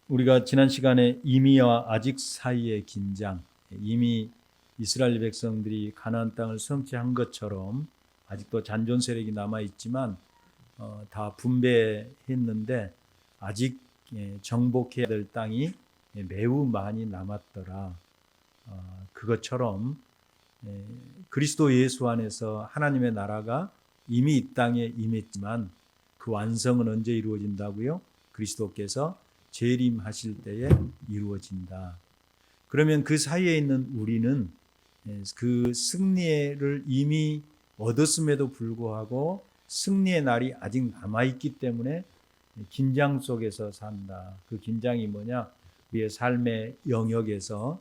우리가 지난 시간에 이미와 아직 사이의 긴장, 이미 이스라엘 백성들이 가나안 땅을 성취한 것처럼 아직도 잔존 세력이 남아 있지만 다 분배했는데 아직 정복해야 될 땅이 매우 많이 남았더라. 그것처럼 그리스도 예수 안에서 하나님의 나라가 이미 이 땅에 임했지만 그 완성은 언제 이루어진다고요? 그리스도께서 재림하실 때에 이루어진다. 그러면 그 사이에 있는 우리는 그 승리를 이미 얻었음에도 불구하고 승리의 날이 아직 남아있기 때문에 긴장 속에서 산다. 그 긴장이 뭐냐? 우리의 삶의 영역에서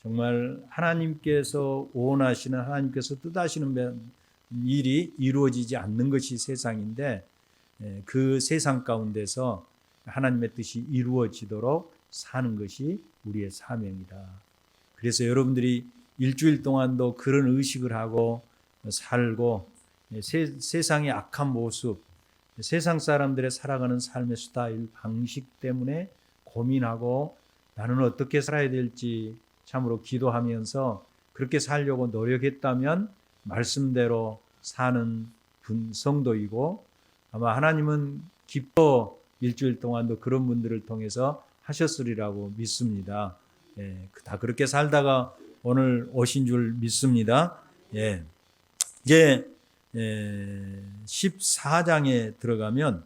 정말 하나님께서 원하시는, 하나님께서 뜻하시는 일이 이루어지지 않는 것이 세상인데 그 세상 가운데서 하나님의 뜻이 이루어지도록 사는 것이 우리의 사명이다. 그래서 여러분들이 일주일 동안도 그런 의식을 하고 살고 세상의 악한 모습, 세상 사람들의 살아가는 삶의 스타일, 방식 때문에 고민하고 나는 어떻게 살아야 될지 참으로 기도하면서 그렇게 살려고 노력했다면 말씀대로 사는 성도이고 아마 하나님은 기뻐 일주일 동안도 그런 분들을 통해서 하셨으리라고 믿습니다. 다 그렇게 살다가 오늘 오신 줄 믿습니다. 이제 14장에 들어가면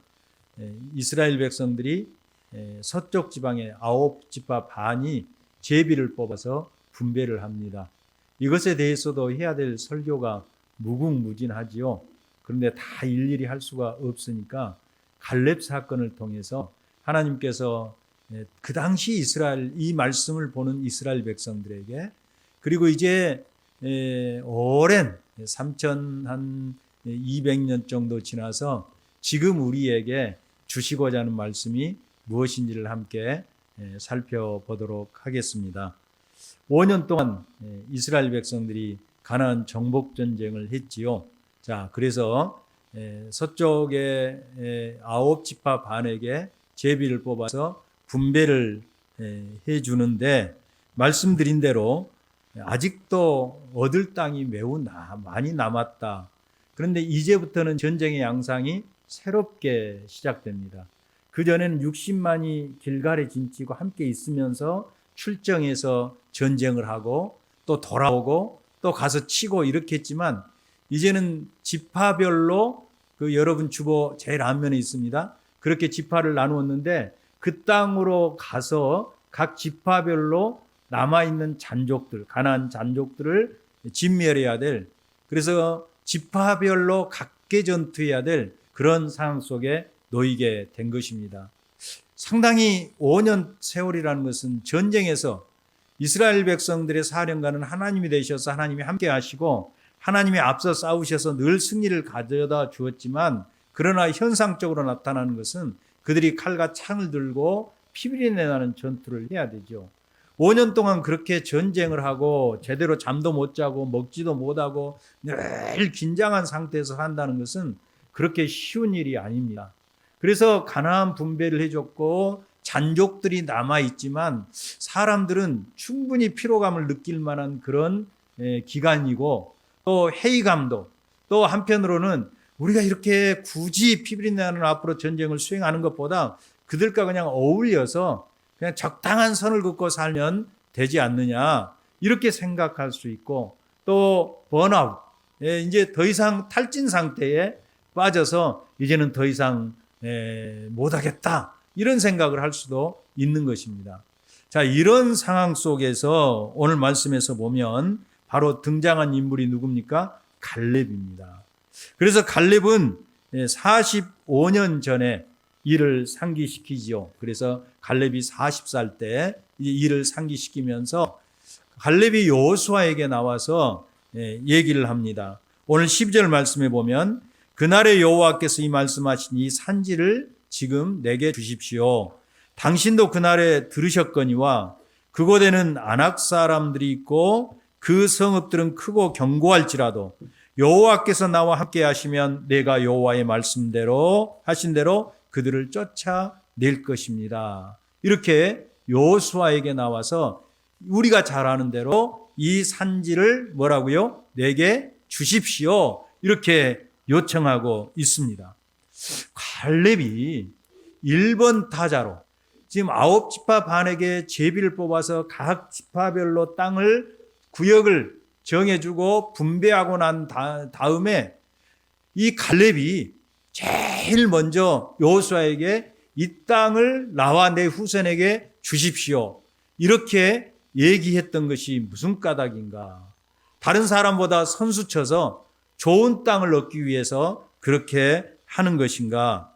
이스라엘 백성들이 서쪽 지방의 9지파 반이 제비를 뽑아서 분배를 합니다. 이것에 대해서도 해야 될 설교가 무궁무진하지요. 그런데 다 일일이 할 수가 없으니까 갈렙 사건을 통해서 하나님께서 그 당시 이스라엘, 이 말씀을 보는 이스라엘 백성들에게 그리고 이제 오랜 3200년 정도 지나서 지금 우리에게 주시고자 하는 말씀이 무엇인지를 함께 살펴보도록 하겠습니다. 5년 동안 이스라엘 백성들이 가나안 정복 전쟁을 했지요. 자, 그래서 서쪽의 9지파 반에게 제비를 뽑아서 분배를 해주는데 말씀드린 대로 아직도 얻을 땅이 매우 많이 남았다. 그런데 이제부터는 전쟁의 양상이 새롭게 시작됩니다. 그전에는 60만이 길갈에 진치고 함께 있으면서 출정해서 전쟁을 하고 또 돌아오고 또 가서 치고 이렇게 했지만 이제는 지파별로 그 여러분 주보 제일 앞면에 있습니다. 그렇게 지파를 나누었는데 그 땅으로 가서 각 지파별로 남아있는 잔족들, 가나안 잔족들을 진멸해야 될, 그래서 지파별로 각계 전투해야 될 그런 상황 속에 놓이게 된 것입니다. 상당히 5년 세월이라는 것은 전쟁에서 이스라엘 백성들의 사령관은 하나님이 되셔서 하나님이 함께 하시고 하나님이 앞서 싸우셔서 늘 승리를 가져다 주었지만 그러나 현상적으로 나타나는 것은 그들이 칼과 창을 들고 피비린내 나는 전투를 해야 되죠. 5년 동안 그렇게 전쟁을 하고 제대로 잠도 못 자고 먹지도 못하고 늘 긴장한 상태에서 산다는 것은 그렇게 쉬운 일이 아닙니다. 그래서 가나안 분배를 해줬고 잔족들이 남아있지만 사람들은 충분히 피로감을 느낄 만한 그런 기간이고 또 회의감도 또 한편으로는 우리가 이렇게 굳이 피비린내나는 앞으로 전쟁을 수행하는 것보다 그들과 그냥 어울려서 그냥 적당한 선을 긋고 살면 되지 않느냐 이렇게 생각할 수 있고 또 번아웃 이제 더 이상 탈진 상태에 빠져서 이제는 더 이상 못하겠다 이런 생각을 할 수도 있는 것입니다. 자, 이런 상황 속에서 오늘 말씀에서 보면 바로 등장한 인물이 누굽니까? 갈렙입니다. 그래서 갈렙은 45년 전에 이를 상기시키지요. 그래서 갈렙이 40살 때 이를 상기시키면서 갈렙이 여호수아에게 나와서 얘기를 합니다. 오늘 12절 말씀에 보면 그날에 여호와께서 이 말씀하신 이 산지를 지금 내게 주십시오. 당신도 그날에 들으셨거니와 그곳에는 아낙 사람들이 있고 그 성읍들은 크고 견고할지라도 여호와께서 나와 함께 하시면 내가 여호와의 말씀대로 하신 대로 그들을 쫓아낼 것입니다. 이렇게 여호수아에게 나와서 우리가 잘 아는 대로 이 산지를 뭐라고요? 내게 주십시오. 이렇게 요청하고 있습니다. 갈렙이 1번 타자로 지금 9지파 반에게 제비를 뽑아서 각 지파별로 땅을 구역을 정해주고 분배하고 난 다음에 이 갈렙이 제일 먼저 여호수아에게 이 땅을 나와 내 후손에게 주십시오. 이렇게 얘기했던 것이 무슨 까닭인가? 다른 사람보다 선수 쳐서 좋은 땅을 얻기 위해서 그렇게 하는 것인가?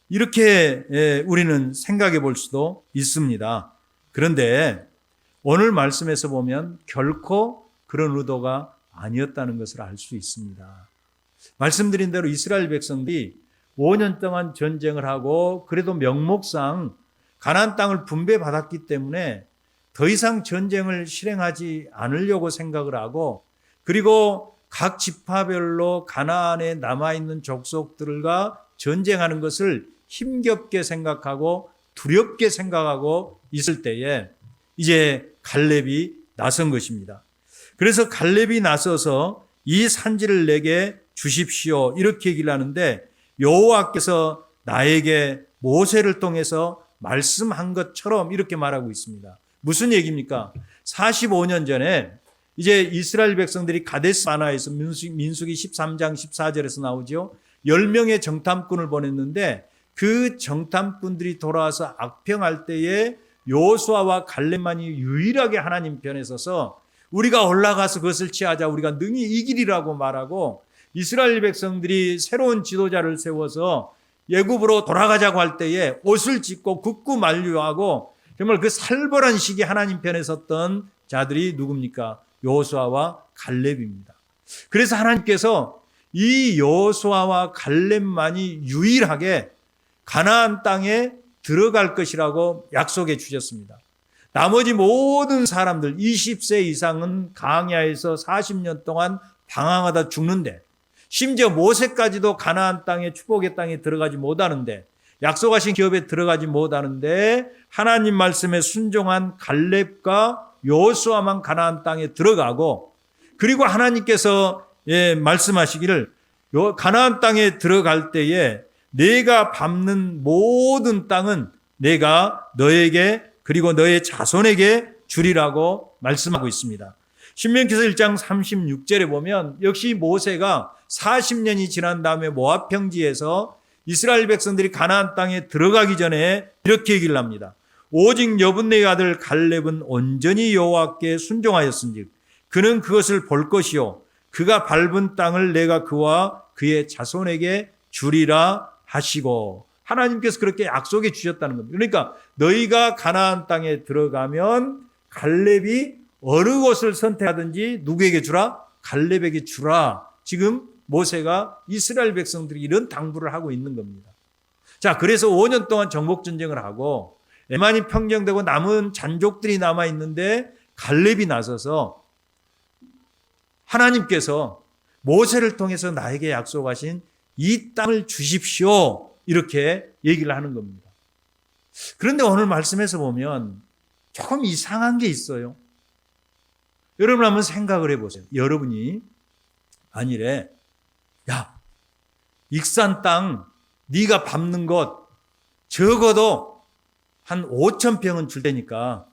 이렇게 우리는 생각해 볼 수도 있습니다. 그런데 오늘 말씀에서 보면 결코 그런 의도가 아니었다는 것을 알 수 있습니다. 말씀드린 대로 이스라엘 백성들이 5년 동안 전쟁을 하고 그래도 명목상 가나안 땅을 분배받았기 때문에 더 이상 전쟁을 실행하지 않으려고 생각을 하고 그리고 각 지파별로 가나안에 남아있는 족속들과 전쟁하는 것을 힘겹게 생각하고 두렵게 생각하고 있을 때에 이제 갈렙이 나선 것입니다. 그래서 갈렙이 나서서 이 산지를 내게 주십시오 이렇게 얘기를 하는데 여호와께서 나에게 모세를 통해서 말씀한 것처럼 이렇게 말하고 있습니다. 무슨 얘기입니까? 45년 전에 이제 이스라엘 백성들이 가데스 바네아에서 민수기 13장 14절에서 나오죠. 10명의 정탐꾼을 보냈는데 그 정탐꾼들이 돌아와서 악평할 때에 여호수아와 갈렙만이 유일하게 하나님 편에 서서 우리가 올라가서 그것을 취하자 우리가 능히 이기리라고 말하고 이스라엘 백성들이 새로운 지도자를 세워서 애굽으로 돌아가자고 할 때에 옷을 찢고 굽고 만류하고 정말 그 살벌한 시기에 하나님 편에 섰던 자들이 누굽니까? 여호수아와 갈렙입니다. 그래서 하나님께서 이 여호수아와 갈렙만이 유일하게 가나안 땅에 들어갈 것이라고 약속해 주셨습니다. 나머지 모든 사람들 20세 이상은 광야에서 40년 동안 방황하다 죽는데 심지어 모세까지도 가나안 땅에 축복의 땅에 들어가지 못하는데 약속하신 기업에 들어가지 못하는데 하나님 말씀에 순종한 갈렙과 여호수아만 가나안 땅에 들어가고 그리고 하나님께서 말씀하시기를 가나안 땅에 들어갈 때에 내가 밟는 모든 땅은 내가 너에게 그리고 너의 자손에게 주리라고 말씀하고 있습니다. 신명기서 1장 36절에 보면 역시 모세가 40년이 지난 다음에 모압 평지에서 이스라엘 백성들이 가나안 땅에 들어가기 전에 이렇게 얘기를 합니다. 오직 여분네의 아들 갈렙은 온전히 여호와께 순종하였은즉 그는 그것을 볼 것이요 그가 밟은 땅을 내가 그와 그의 자손에게 주리라 하시고 하나님께서 그렇게 약속해 주셨다는 겁니다. 그러니까 너희가 가나안 땅에 들어가면 갈렙이 어느 곳을 선택하든지 누구에게 주라? 갈렙에게 주라. 지금 모세가 이스라엘 백성들이 이런 당부를 하고 있는 겁니다. 자, 그래서 5년 동안 정복전쟁을 하고 에만이 평정되고 남은 잔족들이 남아있는데 갈렙이 나서서 하나님께서 모세를 통해서 나에게 약속하신 이 땅을 주십시오. 이렇게 얘기를 하는 겁니다. 그런데 오늘 말씀에서 보면 조금 이상한 게 있어요. 여러분 한번 생각을 해보세요. 여러분이 아니래. 야, 익산 땅 네가 밟는 것 적어도 한 5천 평은 줄 테니까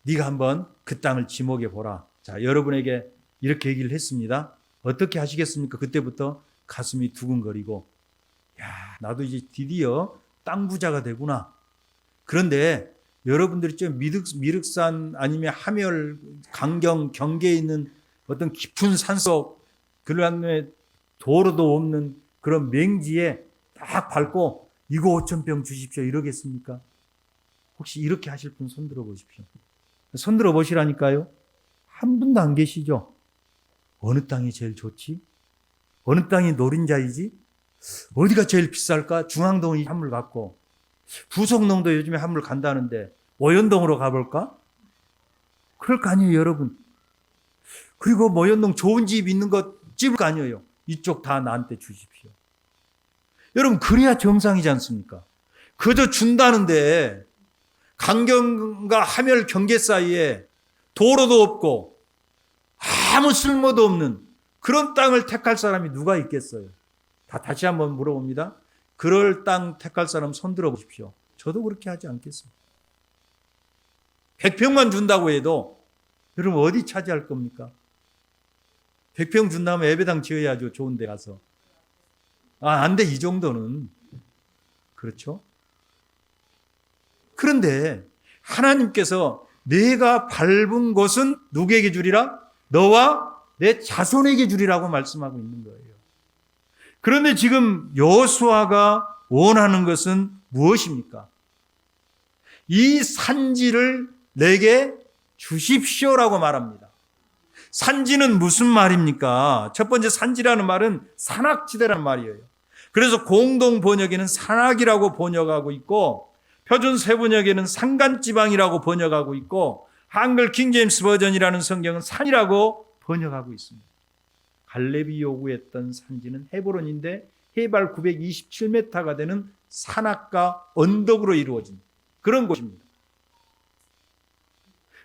네가 한번 그 땅을 지목해 보라. 자, 여러분에게 이렇게 얘기를 했습니다. 어떻게 하시겠습니까? 그때부터 가슴이 두근거리고 야, 나도 이제 드디어 땅 부자가 되구나. 그런데 여러분들이 좀 미륵산 아니면 하멸 강경 경계에 있는 어떤 깊은 산속 그런 도로도 없는 그런 맹지에 딱 밟고 이거 5천 평 주십시오 이러겠습니까? 혹시 이렇게 하실 분 손 들어 보십시오. 손 들어 보시라니까요. 한 분도 안 계시죠? 어느 땅이 제일 좋지? 어느 땅이 노린자이지? 어디가 제일 비쌀까? 중앙동이 한물 갔고 부석농도 요즘에 한물 간다는데 모현동으로 가볼까? 그럴 거 아니에요, 여러분. 그리고 모현동 좋은 집 있는 거 집을 거 아니에요. 이쪽 다 나한테 주십시오. 여러분, 그래야 정상이지 않습니까? 그저 준다는데 강경과 하멸 경계 사이에 도로도 없고 아무 쓸모도 없는 그런 땅을 택할 사람이 누가 있겠어요? 다시 한번 물어봅니다. 그럴 땅 택할 사람 손 들어 보십시오. 저도 그렇게 하지 않겠습니다. 100평만 준다고 해도 여러분 어디 차지할 겁니까? 100평 준다면 예배당 지어야죠. 좋은 데 가서. 안 돼. 이 정도는. 그렇죠? 그런데 하나님께서 내가 밟은 곳은 누구에게 주리라? 너와 내 자손에게 주리라고 말씀하고 있는 거예요. 그런데 지금 여호수아가 원하는 것은 무엇입니까? 이 산지를 내게 주십시오라고 말합니다. 산지는 무슨 말입니까? 첫 번째 산지라는 말은 산악지대라는 말이에요. 그래서 공동 번역에는 산악이라고 번역하고 있고 표준 세번역에는 산간지방이라고 번역하고 있고 한글 킹제임스 버전이라는 성경은 산이라고 번역하고 있습니다. 갈렙이 요구했던 산지는 헤브론인데 해발 927m가 되는 산악과 언덕으로 이루어진 그런 곳입니다.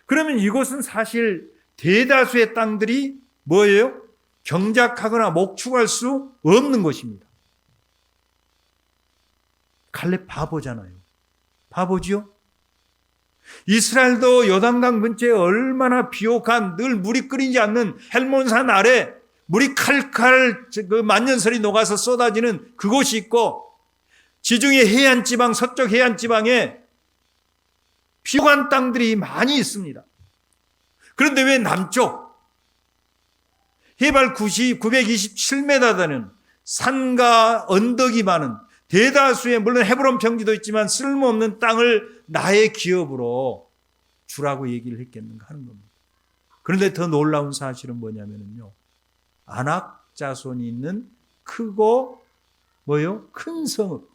그러면 이곳은 사실 대다수의 땅들이 뭐예요? 경작하거나 목축할 수 없는 곳입니다. 갈렙 바보잖아요. 바보지요? 이스라엘도 요단강 근처에 얼마나 비옥한 늘 물이 끓이지 않는 헬몬산 아래 물이 칼칼 그 만년설이 녹아서 쏟아지는 그곳이 있고 지중해 해안지방 서쪽 해안지방에 비옥한 땅들이 많이 있습니다. 그런데 왜 남쪽 해발 927m 되는 산과 언덕이 많은 대다수의 물론 헤브론 평지도 있지만 쓸모없는 땅을 나의 기업으로 주라고 얘기를 했겠는가 하는 겁니다. 그런데 더 놀라운 사실은 뭐냐면요. 아낙 자손이 있는 크고 큰 성읍.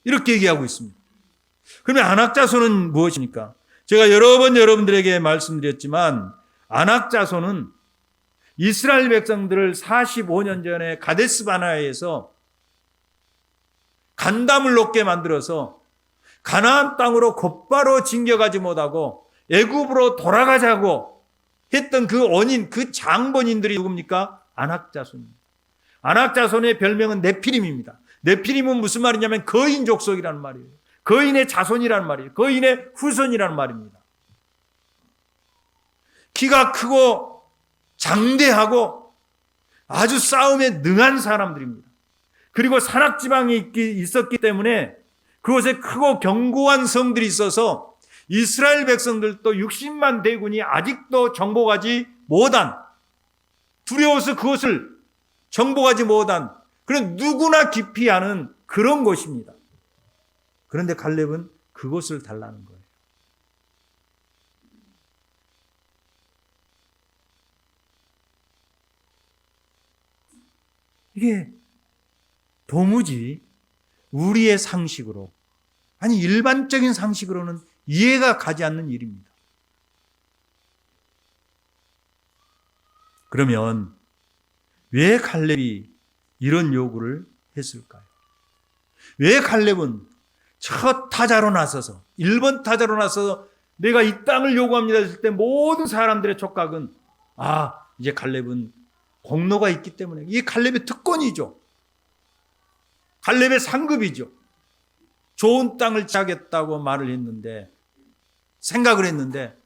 이렇게 얘기하고 있습니다. 그러면 아낙 자손은 무엇입니까? 제가 여러 번 여러분들에게 말씀드렸지만 아낙 자손은 이스라엘 백성들을 45년 전에 가데스 바네아에서 간담을 놓게 만들어서 가나안 땅으로 곧바로 징겨가지 못하고 애굽으로 돌아가자고 했던 그 원인, 그 장본인들이 누굽니까? 아낙 자손입니다. 아낙 자손의 별명은 네피림입니다. 네피림은 무슨 말이냐면 거인 족속이라는 말이에요. 거인의 자손이라는 말이에요. 거인의 후손이라는 말입니다. 키가 크고 장대하고 아주 싸움에 능한 사람들입니다. 그리고 산악지방에 있었기 때문에 그곳에 크고 견고한 성들이 있어서 이스라엘 백성들도 60만 대군이 아직도 정복하지 못한, 두려워서 그것을 정복하지 못한 그런 누구나 기피하는 그런 곳입니다. 그런데 갈렙은 그곳을 달라는 거예요. 이게 도무지 우리의 상식으로, 아니 일반적인 상식으로는 이해가 가지 않는 일입니다. 그러면 왜 갈렙이 이런 요구를 했을까요? 왜 갈렙은 첫 타자로 나서서 1번 타자로 나서서 내가 이 땅을 요구합니다 했을 때 모든 사람들의 촉각은 이제 갈렙은 공로가 있기 때문에 이게 갈렙의 특권이죠. 갈렙의 상급이죠. 좋은 땅을 짜겠다고 말을 했는데, 생각을 했는데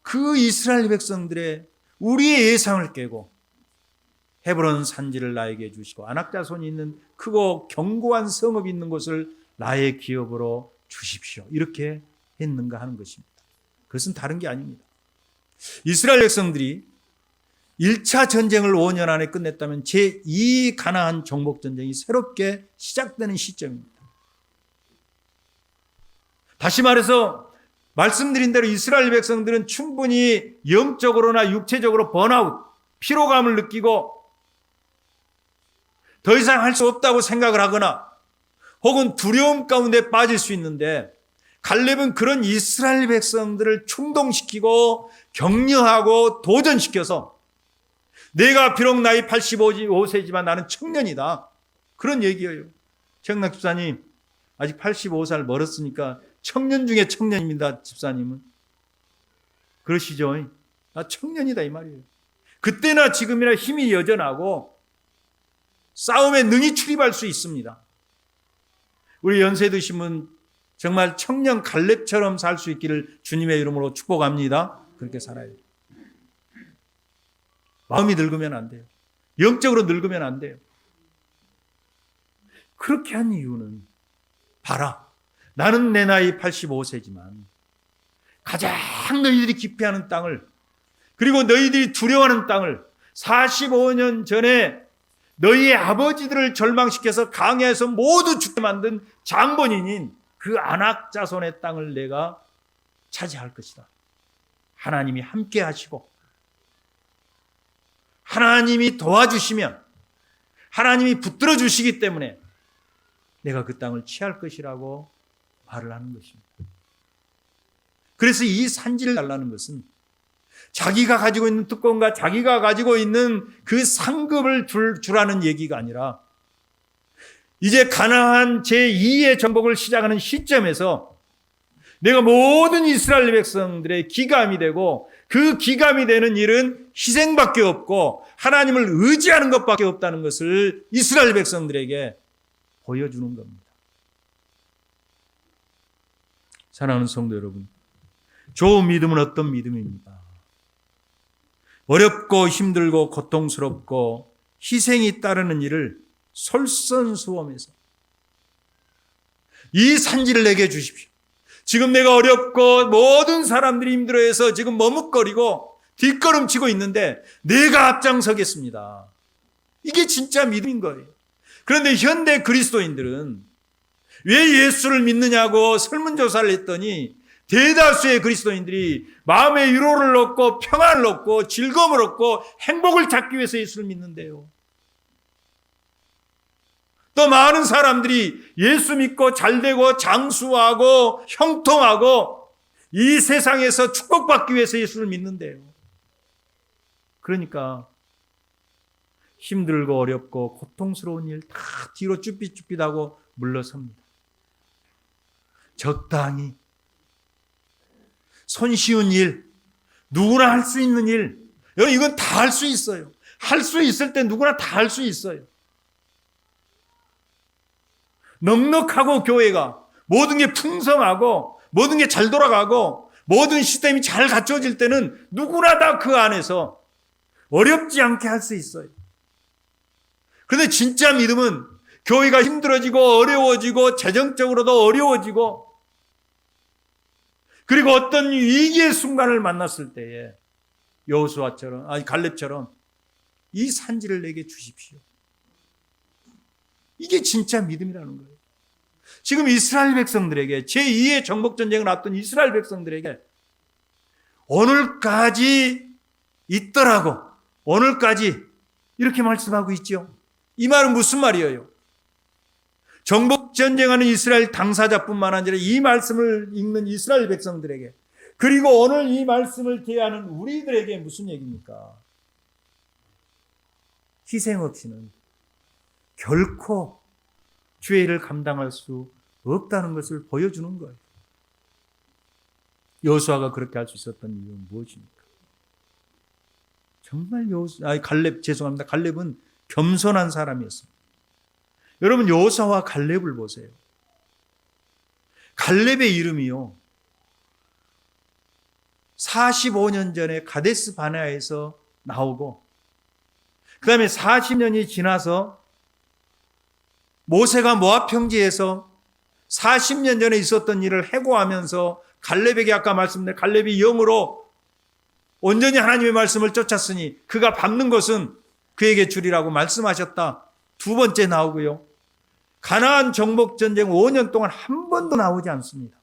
그 이스라엘 백성들의 우리의 예상을 깨고 헤브론 산지를 나에게 주시고 아낙 자손이 있는 크고 견고한 성읍이 있는 곳을 나의 기업으로 주십시오. 이렇게 했는가 하는 것입니다. 그것은 다른 게 아닙니다. 이스라엘 백성들이 1차 전쟁을 5년 안에 끝냈다면 제2 가나안 정복 전쟁이 새롭게 시작되는 시점입니다. 다시 말해서 말씀드린 대로 이스라엘 백성들은 충분히 영적으로나 육체적으로 번아웃, 피로감을 느끼고 더 이상 할 수 없다고 생각을 하거나 혹은 두려움 가운데 빠질 수 있는데 갈렙은 그런 이스라엘 백성들을 충동시키고 격려하고 도전시켜서 내가 비록 나이 85세지만 나는 청년이다. 그런 얘기예요. 최영락 집사님, 아직 85살 멀었으니까 청년 중에 청년입니다. 집사님은. 그러시죠? 나 청년이다 이 말이에요. 그때나 지금이나 힘이 여전하고 싸움에 능히 출입할 수 있습니다. 우리 연세 드신 분 정말 청년 갈렙처럼 살 수 있기를 주님의 이름으로 축복합니다. 그렇게 살아야 돼요. 마음이 늙으면 안 돼요. 영적으로 늙으면 안 돼요. 그렇게 한 이유는 봐라. 나는 내 나이 85세지만 가장 너희들이 기피하는 땅을, 그리고 너희들이 두려워하는 땅을 45년 전에 너희의 아버지들을 절망시켜서 강야에서 모두 죽게 만든 장본인인 그 아낙 자손의 땅을 내가 차지할 것이다. 하나님이 함께 하시고 하나님이 도와주시면, 하나님이 붙들어 주시기 때문에 내가 그 땅을 취할 것이라고 말을 하는 것입니다. 그래서 이 산지를 달라는 것은 자기가 가지고 있는 특권과 자기가 가지고 있는 그 상급을 주라는 얘기가 아니라, 이제 가나안 제2의 정복을 시작하는 시점에서 내가 모든 이스라엘 백성들의 기감이 되고, 그 기감이 되는 일은 희생밖에 없고 하나님을 의지하는 것밖에 없다는 것을 이스라엘 백성들에게 보여주는 겁니다. 사랑하는 성도 여러분, 좋은 믿음은 어떤 믿음입니까? 어렵고 힘들고 고통스럽고 희생이 따르는 일을 솔선수범해서 이 산지를 내게 주십시오. 지금 내가 어렵고 모든 사람들이 힘들어해서 지금 머뭇거리고 뒷걸음치고 있는데 내가 앞장서겠습니다. 이게 진짜 믿음인 거예요. 그런데 현대 그리스도인들은 왜 예수를 믿느냐고 설문조사를 했더니 대다수의 그리스도인들이 마음의 위로를 얻고 평안을 얻고 즐거움을 얻고 행복을 찾기 위해서 예수를 믿는데요. 또 많은 사람들이 예수 믿고 잘되고 장수하고 형통하고 이 세상에서 축복받기 위해서 예수를 믿는데요. 그러니까 힘들고 어렵고 고통스러운 일 다 뒤로 쭈삣쭈삣하고 물러섭니다. 적당히 손쉬운 일, 누구나 할 수 있는 일, 여러분 이건 다 할 수 있어요. 할 수 있을 때 누구나 다 할 수 있어요. 넉넉하고 교회가 모든 게 풍성하고 모든 게 잘 돌아가고 모든 시스템이 잘 갖춰질 때는 누구나 다 그 안에서 어렵지 않게 할 수 있어요. 그런데 진짜 믿음은 교회가 힘들어지고 어려워지고 재정적으로도 어려워지고 그리고 어떤 위기의 순간을 만났을 때에 여호수아처럼 갈렙처럼 이 산지를 내게 주십시오. 이게 진짜 믿음이라는 거예요. 지금 이스라엘 백성들에게 제2의 정복전쟁을 앞둔 이스라엘 백성들에게 오늘까지 있더라고, 오늘까지 이렇게 말씀하고 있죠. 이 말은 무슨 말이에요? 정복전쟁하는 이스라엘 당사자뿐만 아니라 이 말씀을 읽는 이스라엘 백성들에게, 그리고 오늘 이 말씀을 대하는 우리들에게 무슨 얘기입니까? 희생 없이는 결코 주의 일을 감당할 수 없다는 것을 보여주는 거예요. 여호수아가 그렇게 할 수 있었던 이유는 무엇입니까? 정말 갈렙은 겸손한 사람이었습니다. 여러분 여호수아와 갈렙을 보세요. 갈렙의 이름이요, 45년 전에 가데스 바네아에서 나오고 그 다음에 40년이 지나서 모세가 모압 평지에서 40년 전에 있었던 일을 해고하면서 갈렙에게 아까 말씀드린 갈렙이 영으로 온전히 하나님의 말씀을 쫓았으니 그가 밟는 것은 그에게 주리라고 말씀하셨다. 두 번째 나오고요. 가나안 정복전쟁 5년 동안 한 번도 나오지 않습니다.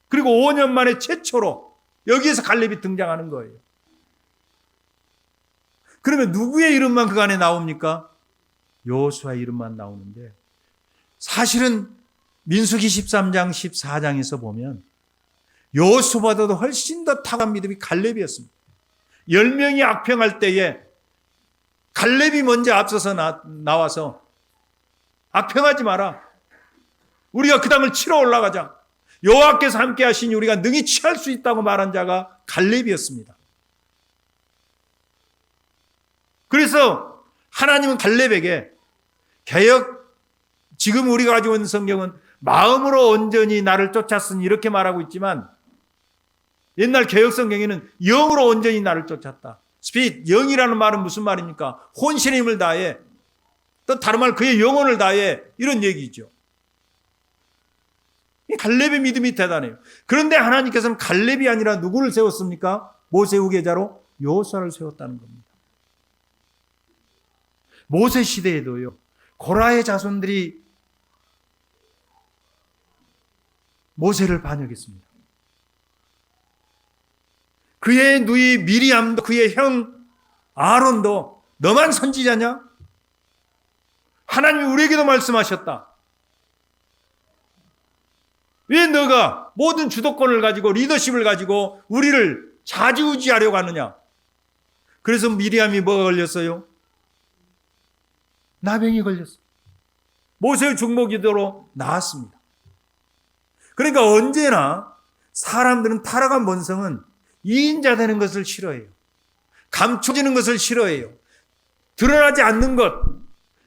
그리고 5년 만에 최초로 여기에서 갈렙이 등장하는 거예요. 그러면 누구의 이름만 그 안에 나옵니까? 여호수아의 이름만 나오는데, 사실은 민수기 13장 14장에서 보면 여호수아보다도 훨씬 더 탁월한 믿음이 갈렙이었습니다. 10명이 악평할 때에 갈렙이 먼저 앞서서 나와서 악평하지 마라. 우리가 그 땅을 치러 올라가자. 여호와께서 함께 하시니 우리가 능히 취할 수 있다고 말한 자가 갈렙이었습니다. 그래서 하나님은 갈렙에게 지금 우리가 가지고 있는 성경은 마음으로 온전히 나를 쫓았으니 이렇게 말하고 있지만 옛날 개혁 성경에는 영으로 온전히 나를 쫓았다. 스피릿, 영이라는 말은 무슨 말입니까? 혼신의 힘을 다해, 또 다른 말 그의 영혼을 다해, 이런 얘기죠. 갈렙의 믿음이 대단해요. 그런데 하나님께서는 갈렙이 아니라 누구를 세웠습니까? 모세 후계자로 여호수아를 세웠다는 겁니다. 모세 시대에도요, 고라의 자손들이 모세를 반역했습니다. 그의 누이 미리암도 그의 형 아론도 너만 선지자냐? 하나님이 우리에게도 말씀하셨다. 왜 너가 모든 주도권을 가지고 리더십을 가지고 우리를 좌지우지하려고 하느냐? 그래서 미리암이 뭐가 걸렸어요? 나병이 걸렸어요. 모세의 중보기도로 나았습니다. 그러니까 언제나 사람들은 타락한 본성은 이인자 되는 것을 싫어해요. 감춰지는 것을 싫어해요. 드러나지 않는 것,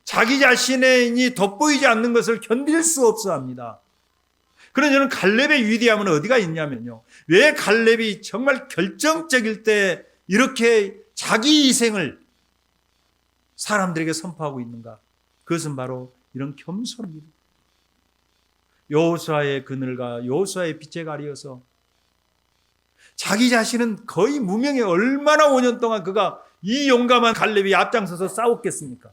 자기 자신이 돋보이지 않는 것을 견딜 수 없어 합니다. 그래서 저는 갈렙의 위대함은 어디가 있냐면요. 왜 갈렙이 정말 결정적일 때 이렇게 자기 희생을 사람들에게 선포하고 있는가? 그것은 바로 이런 겸손입니다. 여호수아의 그늘과 여호수아의 빛에 가리어서 자기 자신은 거의 무명해. 얼마나 5년 동안 그가 이 용감한 갈렙이 앞장서서 싸웠겠습니까?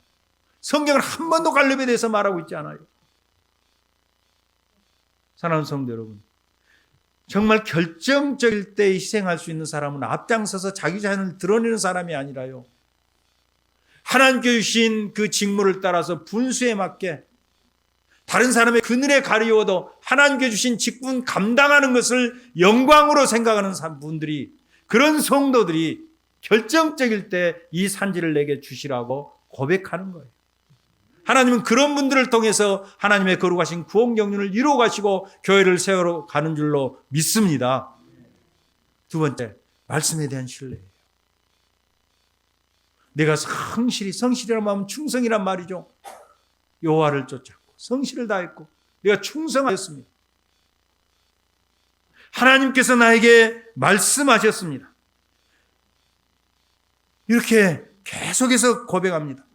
성경은 한 번도 갈렙에 대해서 말하고 있지 않아요. 사랑하는 성도 여러분, 정말 결정적일 때 희생할 수 있는 사람은 앞장서서 자기 자신을 드러내는 사람이 아니라요, 하나님께 주신 그 직무를 따라서 분수에 맞게 다른 사람의 그늘에 가리워도 하나님께 주신 직분 감당하는 것을 영광으로 생각하는 분들이, 그런 성도들이 결정적일 때 이 산지를 내게 주시라고 고백하는 거예요. 하나님은 그런 분들을 통해서 하나님의 거룩하신 구원 경륜을 이루어 가시고 교회를 세우러 가는 줄로 믿습니다. 두 번째, 말씀에 대한 신뢰예요. 내가 성실이란 마음은 충성이란 말이죠. 여호와를 쫓았고 성실을 다했고 내가 충성하였습니다. 하나님께서 나에게 말씀하셨습니다. 이렇게 계속해서 고백합니다.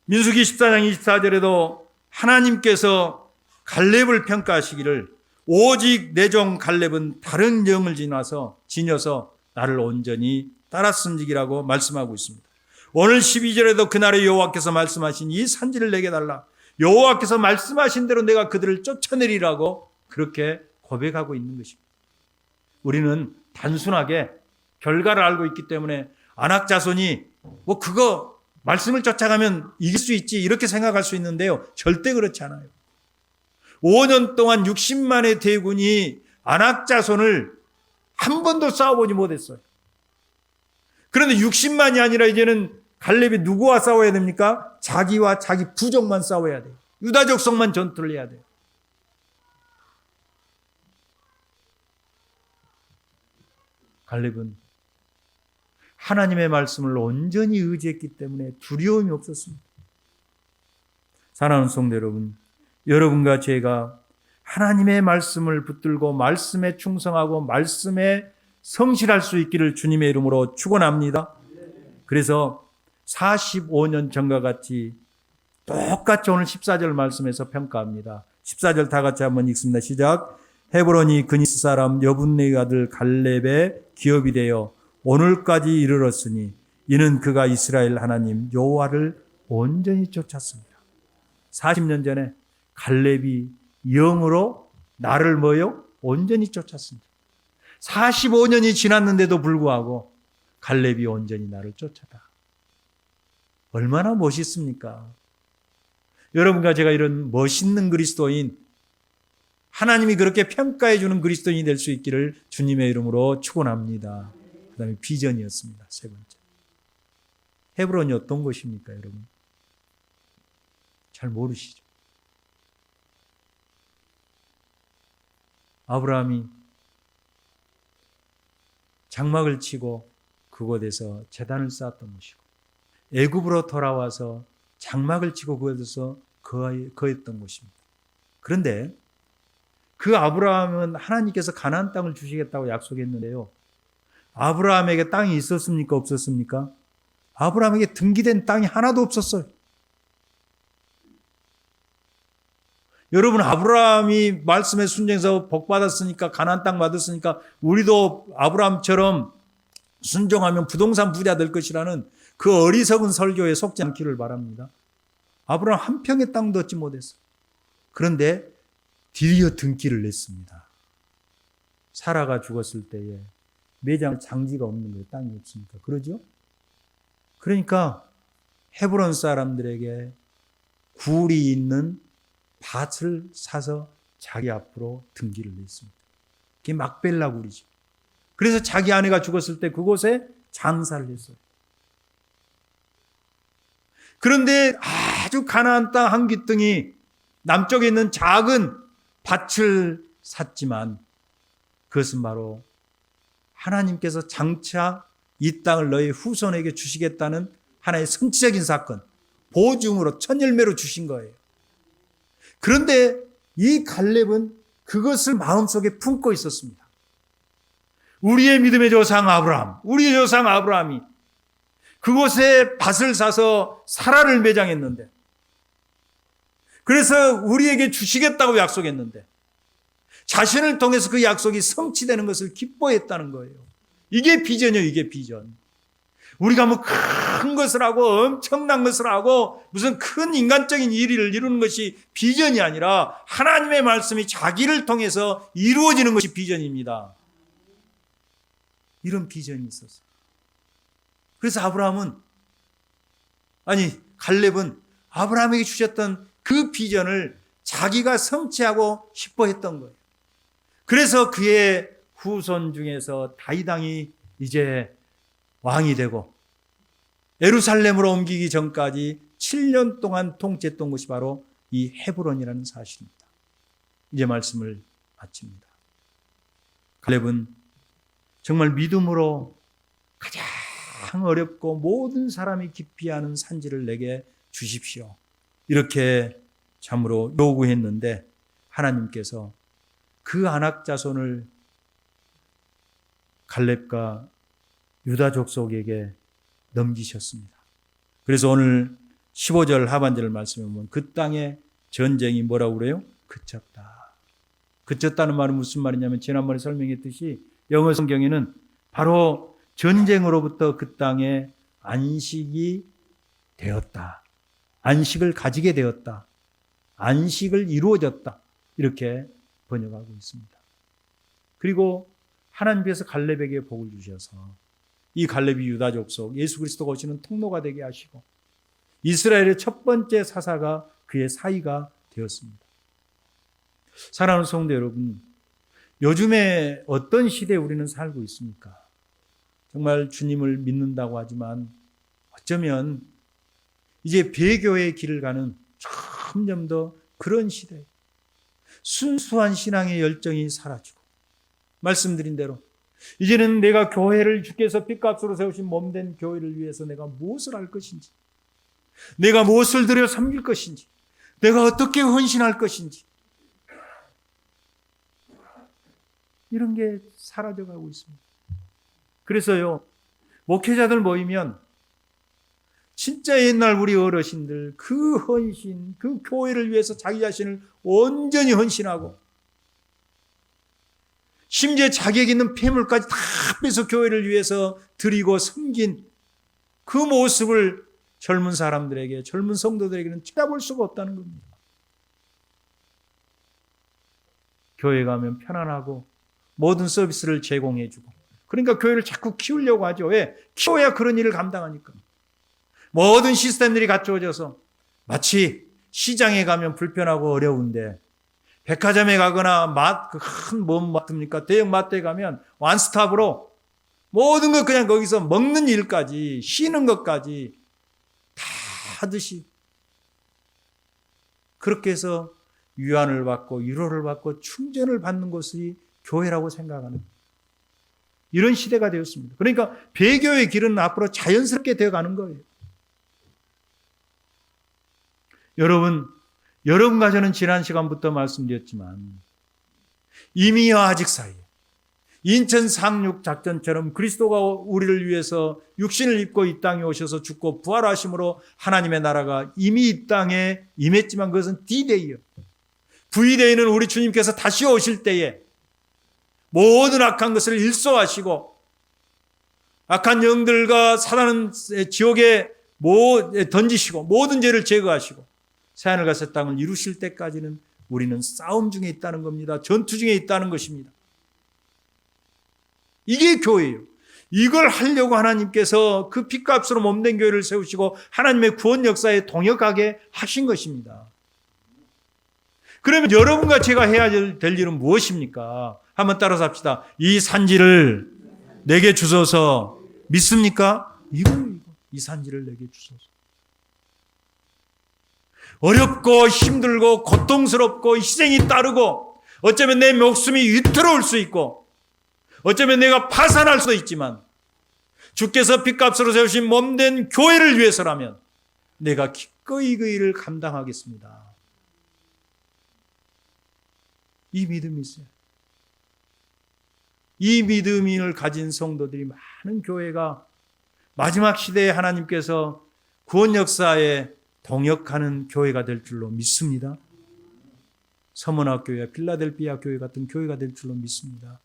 민수기 14장 24절에도 하나님께서 갈렙을 평가하시기를 오직 내 종 갈렙은 다른 영을 지녀서 나를 온전히 따랐음직이라고 말씀하고 있습니다. 오늘 12절에도 그날의 여호와께서 말씀하신 이 산지를 내게 달라. 여호와께서 말씀하신 대로 내가 그들을 쫓아내리라고 그렇게 고백하고 있는 것입니다. 우리는 단순하게 결과를 알고 있기 때문에 아낙 자손이 그거 말씀을 쫓아가면 이길 수 있지 이렇게 생각할 수 있는데요, 절대 그렇지 않아요. 5년 동안 60만의 대군이 아낙 자손을 한 번도 싸워보지 못했어요. 그런데 60만이 아니라 이제는 갈렙이 누구와 싸워야 됩니까? 자기와 자기 부족만 싸워야 돼요. 유다 족속만 전투를 해야 돼요. 갈렙은 하나님의 말씀을 온전히 의지했기 때문에 두려움이 없었습니다. 사랑하는 성도 여러분, 여러분과 제가 하나님의 말씀을 붙들고 말씀에 충성하고 말씀에 성실할 수 있기를 주님의 이름으로 축원합니다. 그래서 45년 전과 같이 똑같이 오늘 14절 말씀에서 평가합니다. 14절 다 같이 한번 읽습니다. 시작. 헤브론이 그니스 사람 여분네의 아들 갈렙의 기업이 되어 오늘까지 이르렀으니 이는 그가 이스라엘 하나님 여호와를 온전히 쫓았습니다. 40년 전에 갈렙이 영으로 나를 온전히 쫓았습니다. 45년이 지났는데도 불구하고 갈렙이 온전히 나를 쫓아다. 얼마나 멋있습니까? 여러분과 제가 이런 멋있는 그리스도인, 하나님이 그렇게 평가해 주는 그리스도인이 될 수 있기를 주님의 이름으로 축원합니다. 그 다음에 비전이었습니다. 세 번째. 헤브론이 어떤 곳입니까, 여러분? 잘 모르시죠? 아브라함이 장막을 치고 그곳에서 제단을 쌓았던 것이고, 애굽으로 돌아와서 장막을 치고 그곳에서 거했던 것입니다. 그런데 그 아브라함은 하나님께서 가나안 땅을 주시겠다고 약속했는데요, 아브라함에게 땅이 있었습니까? 없었습니까? 아브라함에게 등기된 땅이 하나도 없었어요. 여러분, 아브라함이 말씀에 순종해서 복 받았으니까, 가나안 땅 받았으니까 우리도 아브라함처럼 순종하면 부동산 부자 될 것이라는 그 어리석은 설교에 속지 않기를 바랍니다. 아브라함 한 평의 땅도 얻지 못했어요. 그런데 드디어 등기를 냈습니다. 사라가 죽었을 때에 매장 장지가 없는 거예요. 땅이 없으니까. 그러죠? 그러니까 헤브론 사람들에게 굴이 있는 밭을 사서 자기 앞으로 등기를 냈습니다. 그게 막벨라 굴이죠. 그래서 자기 아내가 죽었을 때 그곳에 장사를 했어요. 그런데 아주 가나안 땅 한 귀퉁이 남쪽에 있는 작은 밭을 샀지만, 그것은 바로 하나님께서 장차 이 땅을 너희 후손에게 주시겠다는 하나의 선지적인 사건, 보증으로 천열매로 주신 거예요. 그런데 이 갈렙은 그것을 마음속에 품고 있었습니다. 우리의 믿음의 조상 아브라함, 우리의 조상 아브라함이 그곳에 밭을 사서 사라를 매장했는데, 그래서 우리에게 주시겠다고 약속했는데, 자신을 통해서 그 약속이 성취되는 것을 기뻐했다는 거예요. 이게 비전이에요. 이게 비전. 우리가 뭐 큰 것을 하고 엄청난 것을 하고 무슨 큰 인간적인 일을 이루는 것이 비전이 아니라 하나님의 말씀이 자기를 통해서 이루어지는 것이 비전입니다. 이런 비전이 있었어요. 그래서 갈렙은 아브라함에게 주셨던 그 비전을 자기가 성취하고 싶어 했던 거예요. 그래서 그의 후손 중에서 다윗 왕이 이제 왕이 되고 예루살렘으로 옮기기 전까지 7년 동안 통치했던 곳이 바로 이 헤브론이라는 사실입니다. 이제 말씀을 마칩니다. 갈렙은 정말 믿음으로 가장 어렵고 모든 사람이 기피하는 산지를 내게 주십시오, 이렇게 참으로 요구했는데, 하나님께서 그 아낙 자손을 갈렙과 유다 족속에게 넘기셨습니다. 그래서 오늘 15절 하반절 말씀에 보면 그 땅의 전쟁이 뭐라고 그래요? 그쳤다. 그쳤다는 말은 무슨 말이냐면, 지난번에 설명했듯이 영어 성경에는 바로 전쟁으로부터 그 땅에 안식이 되었다, 안식을 가지게 되었다, 안식을 이루어졌다, 이렇게 번역하고 있습니다. 그리고 하나님께서 갈렙에게 복을 주셔서 이 갈렙이 유다 족속 예수 그리스도가 오시는 통로가 되게 하시고 이스라엘의 첫 번째 사사가 그의 사위가 되었습니다. 사랑하는 성도 여러분, 요즘에 어떤 시대에 우리는 살고 있습니까? 정말 주님을 믿는다고 하지만 어쩌면 이제 배교의 길을 가는 점점 더 그런 시대, 순수한 신앙의 열정이 사라지고, 말씀드린 대로 이제는 내가 교회를 주께서 핏값으로 세우신 몸된 교회를 위해서 내가 무엇을 할 것인지, 내가 무엇을 들여 섬길 것인지, 내가 어떻게 헌신할 것인지, 이런 게 사라져가고 있습니다. 그래서요, 목회자들 모이면 진짜 옛날 우리 어르신들 그 헌신, 그 교회를 위해서 자기 자신을 온전히 헌신하고 심지어 자기에게 있는 폐물까지 다 빼서 교회를 위해서 드리고 섬긴 그 모습을 젊은 사람들에게, 젊은 성도들에게는 찾아볼 수가 없다는 겁니다. 교회 가면 편안하고 모든 서비스를 제공해주고, 그러니까 교회를 자꾸 키우려고 하죠. 왜? 키워야 그런 일을 감당하니까. 모든 시스템들이 갖추어져서 마치 시장에 가면 불편하고 어려운데 백화점에 가거나 큰 마트입니까? 대형 마트에 가면 원스톱으로 모든 것 그냥 거기서 먹는 일까지 쉬는 것까지 다 하듯이 그렇게 해서 위안을 받고 위로를 받고 충전을 받는 것이 교회라고 생각하는 이런 시대가 되었습니다. 그러니까 배교의 길은 앞으로 자연스럽게 되어가는 거예요. 여러분과 저는 지난 시간부터 말씀드렸지만 이미와 아직 사이에 인천 상륙 작전처럼 그리스도가 우리를 위해서 육신을 입고 이 땅에 오셔서 죽고 부활하심으로 하나님의 나라가 이미 이 땅에 임했지만 그것은 D-Day예요. V-Day는 우리 주님께서 다시 오실 때에 모든 악한 것을 일소하시고 악한 영들과 사단은 지옥에 던지시고 모든 죄를 제거하시고 새하늘 새 땅을 이루실 때까지는 우리는 싸움 중에 있다는 겁니다. 전투 중에 있다는 것입니다. 이게 교회예요. 이걸 하려고 하나님께서 그 핏값으로 몸된 교회를 세우시고 하나님의 구원 역사에 동역하게 하신 것입니다. 그러면 여러분과 제가 해야 될 일은 무엇입니까? 한번 따라서 합시다. 이 산지를 내게 주소서. 믿습니까? 이거. 이 산지를 내게 주소서. 어렵고 힘들고 고통스럽고 희생이 따르고 어쩌면 내 목숨이 위태로울 수 있고 어쩌면 내가 파산할 수도 있지만 주께서 핏값으로 세우신 몸된 교회를 위해서라면 내가 기꺼이 그 일을 감당하겠습니다. 이 믿음이 있어요. 이 믿음을 가진 성도들이 많은 교회가 마지막 시대에 하나님께서 구원 역사에 동역하는 교회가 될 줄로 믿습니다. 서문학교회, 필라델피아 교회 같은 교회가 될 줄로 믿습니다.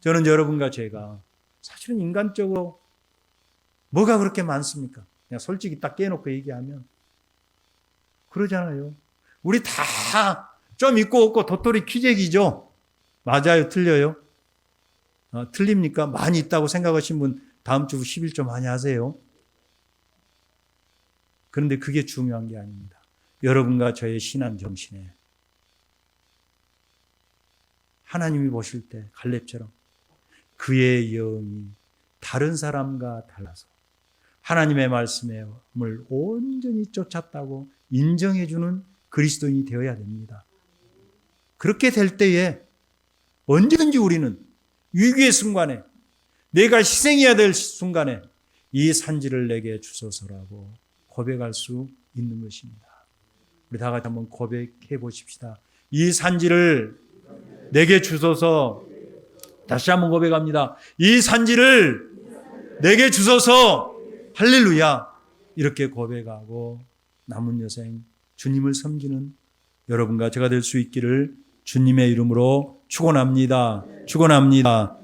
저는 여러분과 제가 사실은 인간적으로 뭐가 그렇게 많습니까? 그냥 솔직히 딱 깨놓고 얘기하면 그러잖아요. 우리 다 좀 있고 없고 도토리 키재기죠. 맞아요? 틀려요? 틀립니까? 많이 있다고 생각하신 분 다음 주 11조 많이 하세요. 그런데 그게 중요한 게 아닙니다. 여러분과 저의 신앙 정신에 하나님이 보실 때 갈렙처럼 그의 영이 다른 사람과 달라서 하나님의 말씀을 온전히 쫓았다고 인정해주는 그리스도인이 되어야 됩니다. 그렇게 될 때에 언제든지 우리는 위기의 순간에 내가 희생해야 될 순간에 이 산지를 내게 주소서라고 고백할 수 있는 것입니다. 우리 다 같이 한번 고백해 보십시다. 이 산지를 내게 주소서. 다시 한번 고백합니다. 이 산지를 내게 주소서. 할렐루야. 이렇게 고백하고 남은 여생 주님을 섬기는 여러분과 제가 될 수 있기를 주님의 이름으로 축원합니다. 축원합니다.